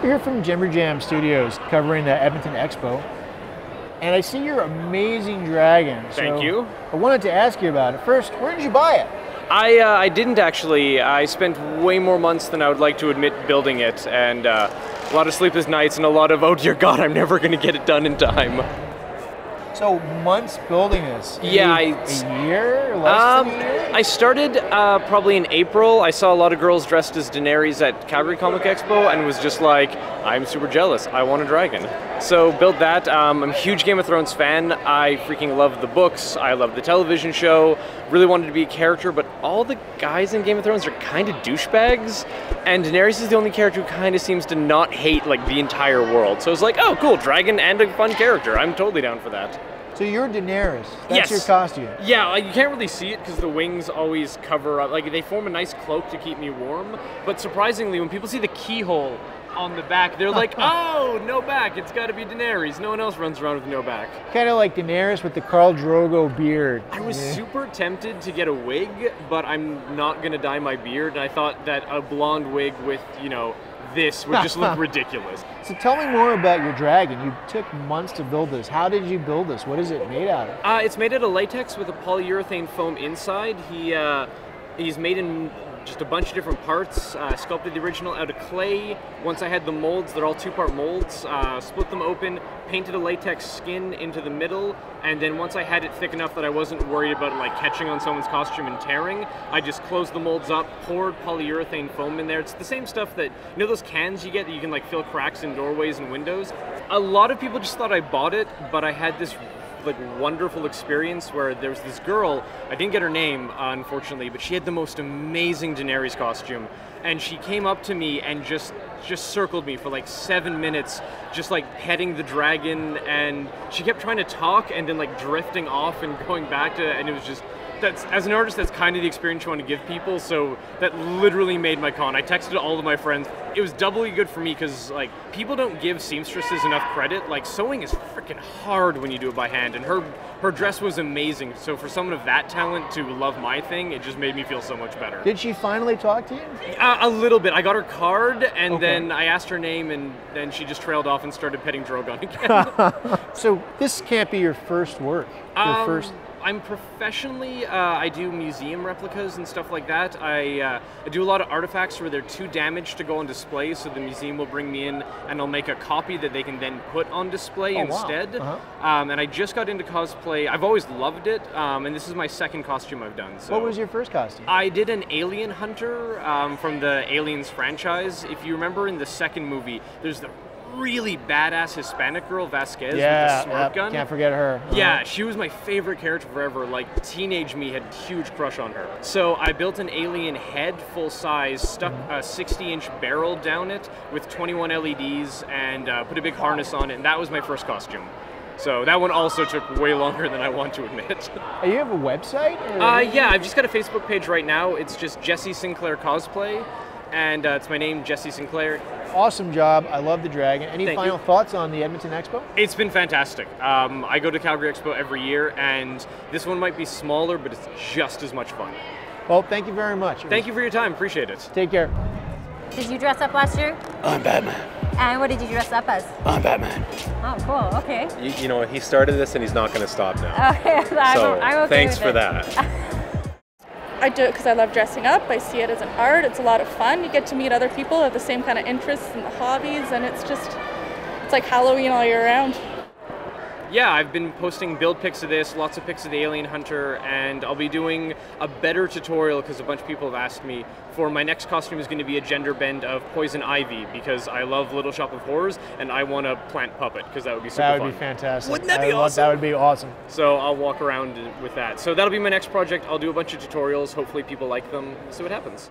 We're here from Jimber Jam Studios covering the Edmonton Expo. And I see your amazing dragon. Thank you. I wanted to ask you about it. First, where did you buy it? I didn't actually. I spent way more months than I would like to admit building it, and a lot of sleepless nights and a lot of, oh dear God, I'm never going to get it done in time. So months building this? Yeah, a year? Less than a year? I started probably in April. I saw a lot of girls dressed as Daenerys at Calgary Comic Expo and was just like, I'm super jealous. I want a dragon. So built that. I'm a huge Game of Thrones fan. I freaking love the books. I love the television show. Really wanted to be a character, but all the guys in Game of Thrones are kind of douchebags. And Daenerys is the only character who kind of seems to not hate like the entire world. So I was like, oh cool, dragon and a fun character. I'm totally down for that. So you're Daenerys. That's Yes. your costume. Yeah, you can't really see it because the wings always cover up. Like they form a nice cloak to keep me warm. But surprisingly, when people see the keyhole on the back, they're like, oh, no back. It's got to be Daenerys. No one else runs around with no back. Kind of like Daenerys with the Khal Drogo beard. I was super tempted to get a wig, but I'm not going to dye my beard. And I thought that a blonde wig with, you know, this would just look ridiculous. So tell me more about your dragon. You took months to build this. How did you build this? What is it made out of? It's made out of latex with a polyurethane foam inside. He's made in just a bunch of different parts. Sculpted the original out of clay. Once I had the molds, they're all two-part molds. Split them open, painted a latex skin into the middle, and then once I had it thick enough that I wasn't worried about like catching on someone's costume and tearing, I just closed the molds up, poured polyurethane foam in there. It's the same stuff that, you know those cans you get that you can like fill cracks in doorways and windows? A lot of people just thought I bought it, but I had this like wonderful experience where there was this girl, I didn't get her name unfortunately, but she had the most amazing Daenerys costume, and she came up to me and just circled me for like 7 minutes, just like petting the dragon, and she kept trying to talk and then like drifting off and going back to, and it was just, that's, as an artist, that's kind of the experience you want to give people, so that literally made my con. I texted all of my friends. It was doubly good for me because like people don't give seamstresses enough credit. Like sewing is freaking hard when you do it by hand, and her dress was amazing. So for someone of that talent to love my thing, it just made me feel so much better. Did she finally talk to you? A little bit. I got her card, and then I asked her name, and then she just trailed off and started petting Drogon again. So this can't be your first work. Your first. I'm professionally, I do museum replicas and stuff like that. I do a lot of artifacts where they're too damaged to go on display, so the museum will bring me in and I'll make a copy that they can then put on display instead. Wow. And I just got into cosplay. I've always loved it, and this is my second costume I've done. So. What was your first costume? I did an alien hunter from the Aliens franchise. If you remember in the second movie, there's the really badass Hispanic girl, Vasquez, with the smart gun. Can't forget her. Yeah, she was my favorite character forever. Like, teenage me had a huge crush on her. So I built an alien head, full size, stuck a 60-inch barrel down it with 21 LEDs, and put a big harness on it, and that was my first costume. So that one also took way longer than I want to admit. You have a website? Yeah, I've just got a Facebook page right now. It's just Jesse Sinclair Cosplay, and it's my name, Jesse Sinclair. Awesome job. I love the dragon. Any final thoughts on the Edmonton Expo? It's been fantastic. I go to Calgary Expo every year, and this one might be smaller, but it's just as much fun. Well, thank you very much. Thank you for your time. Appreciate it. Take care. Did you dress up last year? I'm Batman. And what did you dress up as? I'm Batman. Oh, cool. Okay. You know, he started this and he's not going to stop now. Okay, I'm okay thanks with for it. that. I do it because I love dressing up. I see it as an art. It's a lot of fun. You get to meet other people who have the same kind of interests and hobbies, and it's like Halloween all year round. Yeah, I've been posting build pics of this, lots of pics of the Alien Hunter, and I'll be doing a better tutorial because a bunch of people have asked me for my next costume is going to be a gender bend of Poison Ivy because I love Little Shop of Horrors and I want a plant puppet because that would be super fun. That would be fantastic. Wouldn't that be awesome? That would be awesome. So I'll walk around with that. So that'll be my next project. I'll do a bunch of tutorials. Hopefully people like them. See what happens.